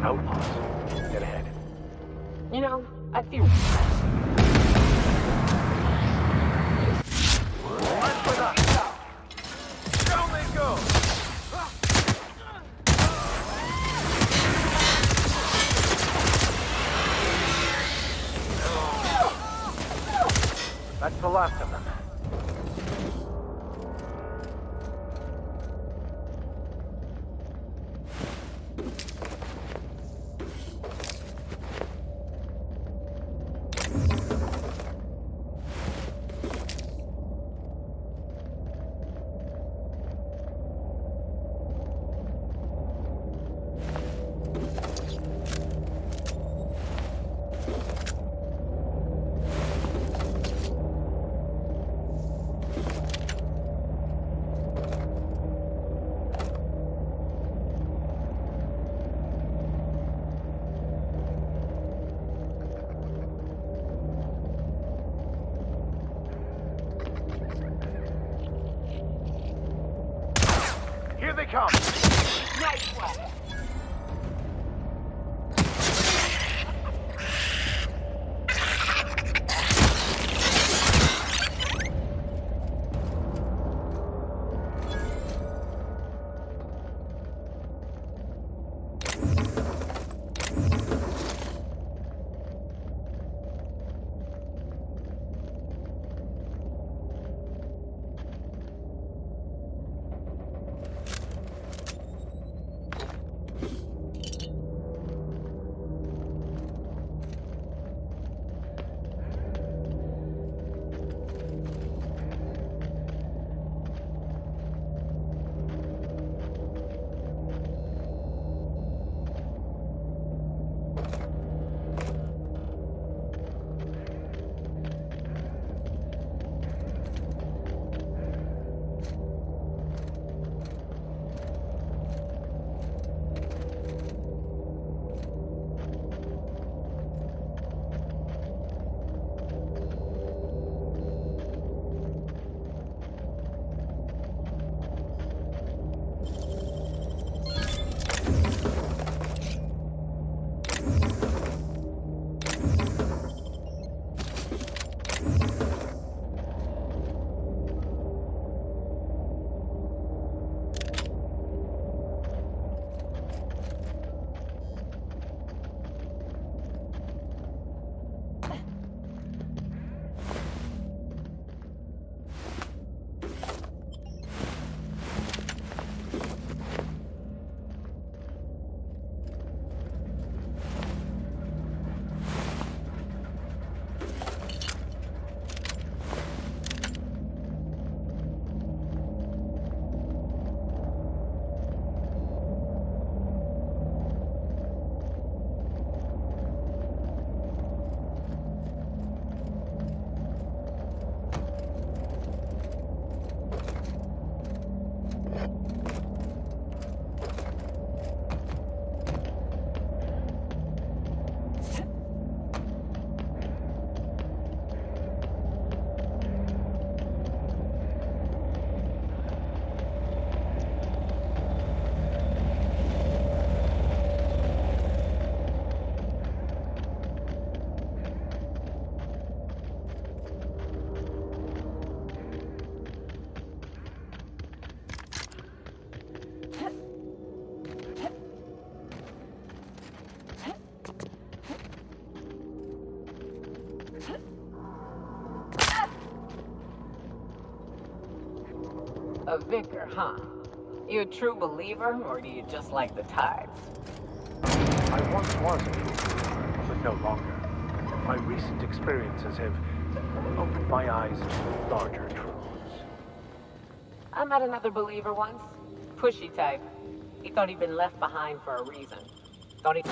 Outlaws. Get ahead. You know, I feel... March with us. Down they go. That's the last of them. Here they come! Nice one! A vicar, huh? You a true believer, or do you just like the tides? I once was a true believer, but no longer. My recent experiences have opened my eyes to larger truths. I met another believer once. Pushy type. He thought he'd been left behind for a reason. Thought he...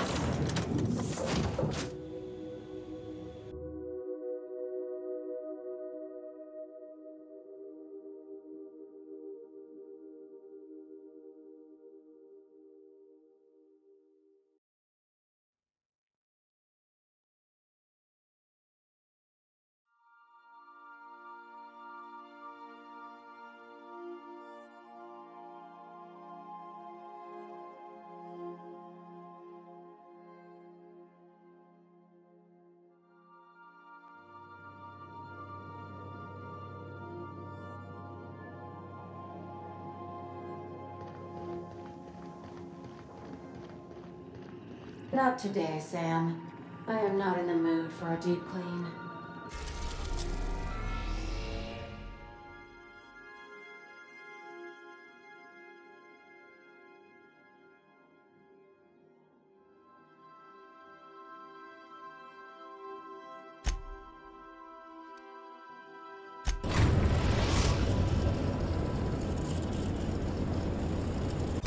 Not today, Sam. I am not in the mood for a deep clean.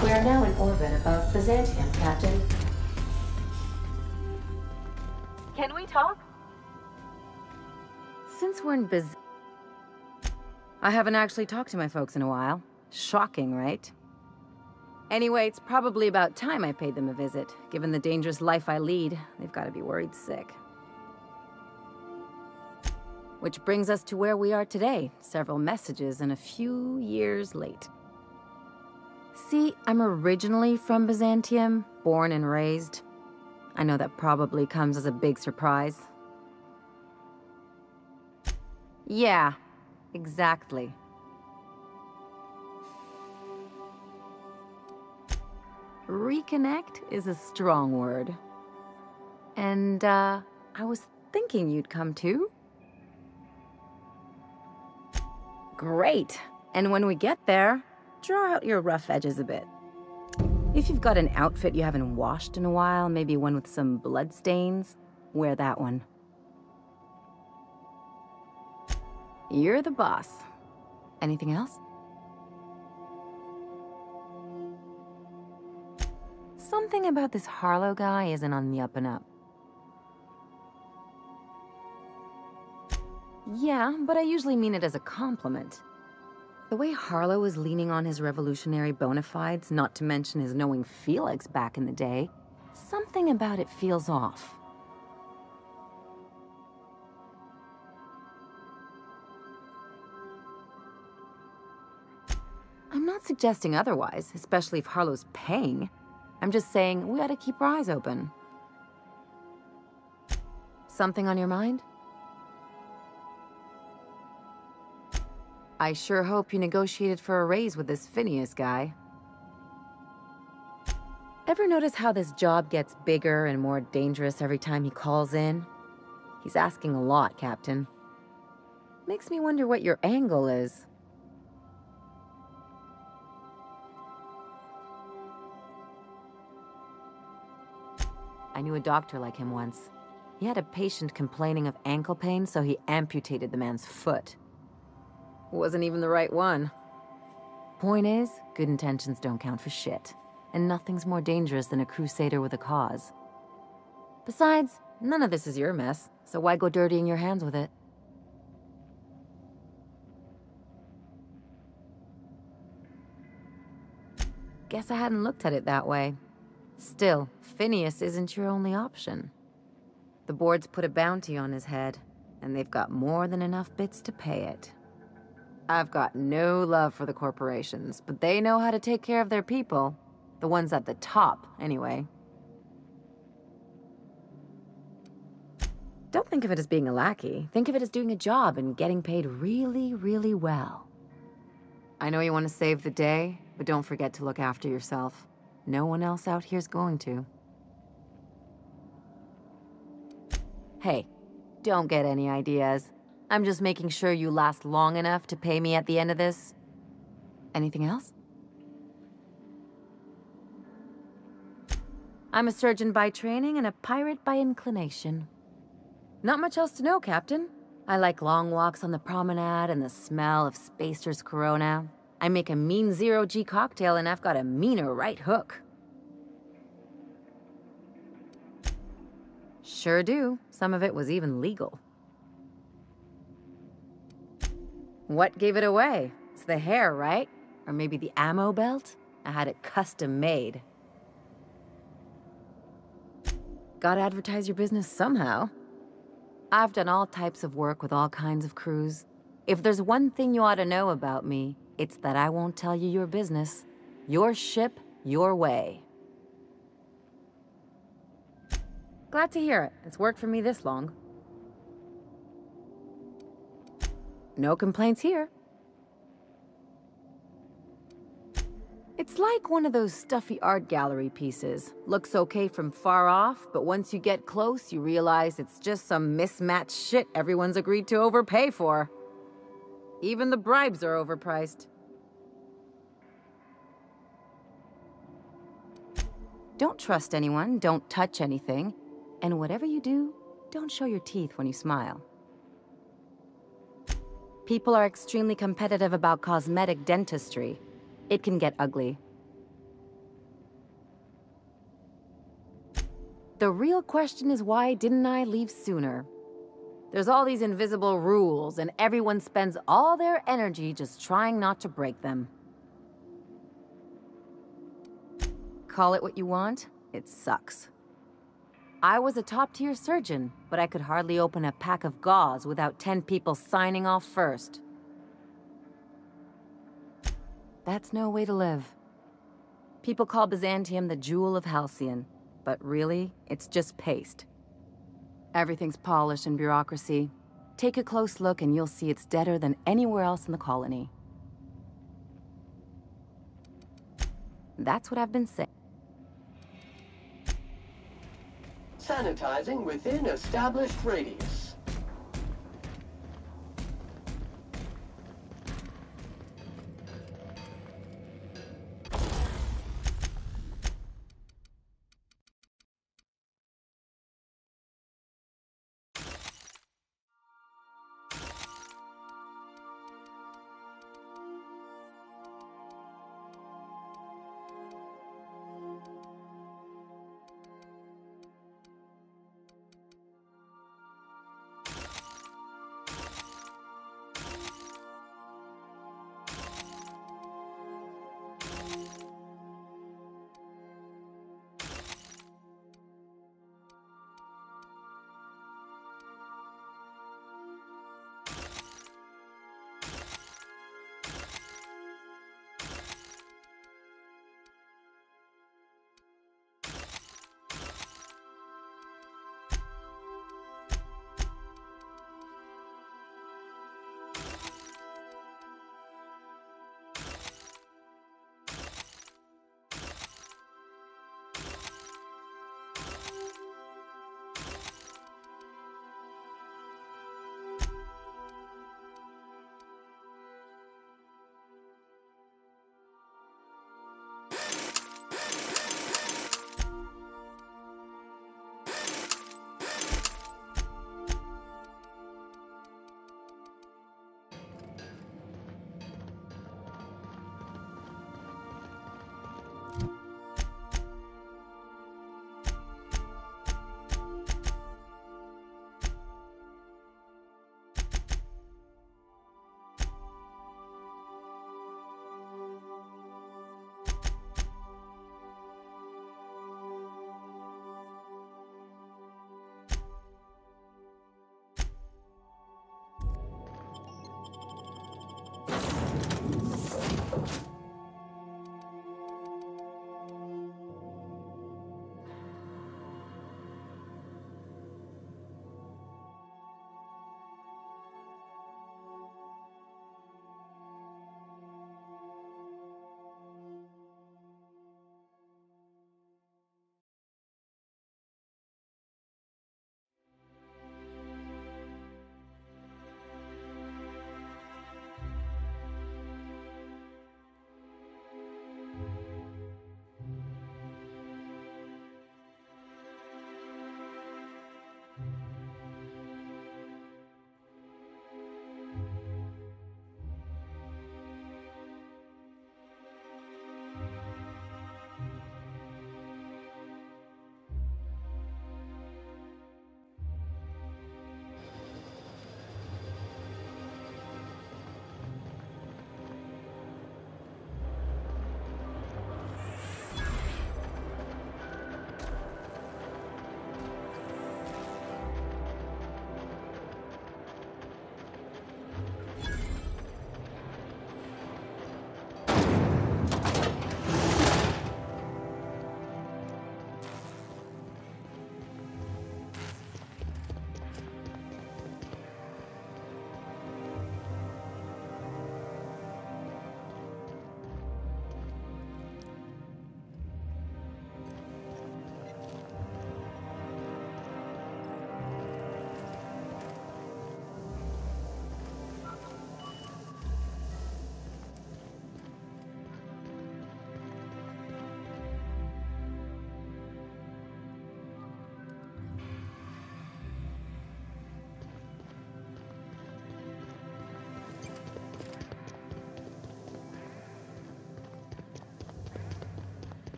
We are now in orbit above Byzantium, Captain. Can we talk? Since we're in I haven't actually talked to my folks in a while. Shocking, right? Anyway, it's probably about time I paid them a visit. Given the dangerous life I lead, they've got to be worried sick. Which brings us to where we are today. Several messages and a few years late. See, I'm originally from Byzantium, born and raised. I know that probably comes as a big surprise. Yeah, exactly. Reconnect is a strong word. And, I was thinking you'd come too. Great. And when we get there, draw out your rough edges a bit. If you've got an outfit you haven't washed in a while, maybe one with some blood stains, wear that one. You're the boss. Anything else? Something about this Harlow guy isn't on the up and up. Yeah, but I usually mean it as a compliment. The way Harlow is leaning on his revolutionary bona fides, not to mention his knowing Felix back in the day, something about it feels off. I'm not suggesting otherwise, especially if Harlow's paying. I'm just saying we ought to keep our eyes open. Something on your mind? I sure hope you negotiated for a raise with this Phineas guy. Ever notice how this job gets bigger and more dangerous every time he calls in? He's asking a lot, Captain. Makes me wonder what your angle is. I knew a doctor like him once. He had a patient complaining of ankle pain, so he amputated the man's foot. Wasn't even the right one. Point is, good intentions don't count for shit. And nothing's more dangerous than a crusader with a cause. Besides, none of this is your mess, so why go dirtying your hands with it? Guess I hadn't looked at it that way. Still, Phineas isn't your only option. The board's put a bounty on his head, and they've got more than enough bits to pay it. I've got no love for the corporations, but they know how to take care of their people. The ones at the top, anyway. Don't think of it as being a lackey. Think of it as doing a job and getting paid really, really well. I know you want to save the day, but don't forget to look after yourself. No one else out here's going to. Hey, don't get any ideas. I'm just making sure you last long enough to pay me at the end of this. Anything else? I'm a surgeon by training and a pirate by inclination. Not much else to know, Captain. I like long walks on the promenade and the smell of Spacer's Corona. I make a mean zero-G cocktail and I've got a meaner right hook. Sure do. Some of it was even legal. What gave it away? It's the hair, right? Or maybe the ammo belt? I had it custom made. Gotta advertise your business somehow. I've done all types of work with all kinds of crews. If there's one thing you ought to know about me, it's that I won't tell you your business. Your ship, your way. Glad to hear it. It's worked for me this long. No complaints here. It's like one of those stuffy art gallery pieces. Looks okay from far off, but once you get close, you realize it's just some mismatched shit everyone's agreed to overpay for. Even the bribes are overpriced. Don't trust anyone, don't touch anything, and whatever you do, don't show your teeth when you smile. People are extremely competitive about cosmetic dentistry. It can get ugly. The real question is, why didn't I leave sooner? There's all these invisible rules, and everyone spends all their energy just trying not to break them. Call it what you want, it sucks. I was a top-tier surgeon, but I could hardly open a pack of gauze without 10 people signing off first. That's no way to live. People call Byzantium the jewel of Halcyon, but really, it's just paste. Everything's polished and bureaucracy. Take a close look and you'll see it's deader than anywhere else in the colony. That's what I've been saying. Sanitizing within established radius.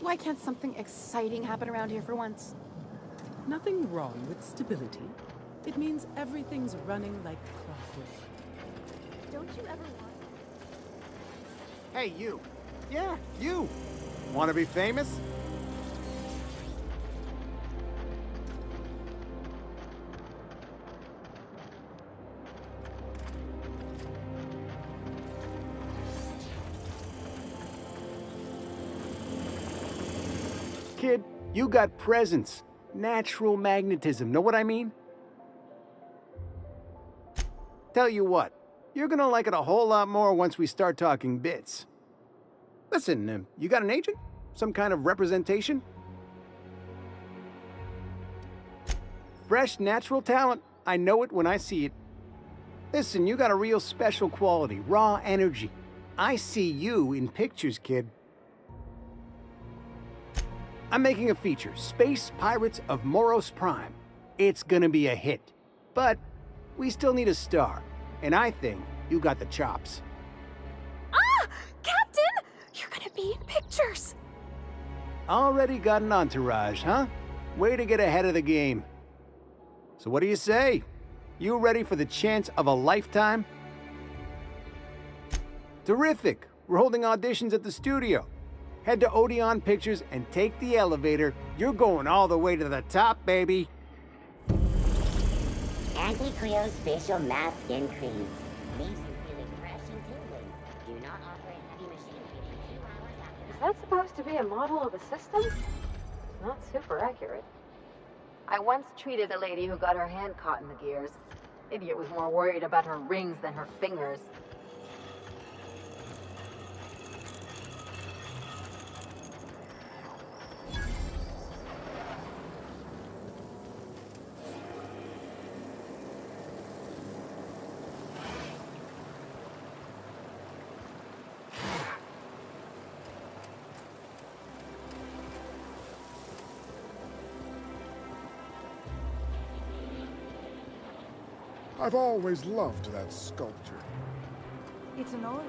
Why can't something exciting happen around here for once? Nothing wrong with stability. It means everything's running like clockwork. Don't you ever want... Hey, you. Yeah, you. Want to be famous? Kid, you got presence. Natural magnetism, know what I mean? Tell you what, you're gonna like it a whole lot more once we start talking bits. Listen, you got an agent? Some kind of representation? Fresh, natural talent. I know it when I see it. Listen, you got a real special quality, raw energy. I see you in pictures, kid. I'm making a feature, Space Pirates of Moros Prime. It's gonna be a hit. But we still need a star, and I think you got the chops. Ah! Captain! You're gonna be in pictures! Already got an entourage, huh? Way to get ahead of the game. So what do you say? You ready for the chance of a lifetime? Terrific! We're holding auditions at the studio. Head to Odeon Pictures and take the elevator. You're going all the way to the top, baby. Anti-Creo's facial mask skin cream. Leaves you feeling fresh and tingling. Do not operate heavy machinery in 2 hours after... Is that supposed to be a model of the system? Not super accurate. I once treated a lady who got her hand caught in the gears. Idiot was more worried about her rings than her fingers. I've always loved that sculpture. It's an order.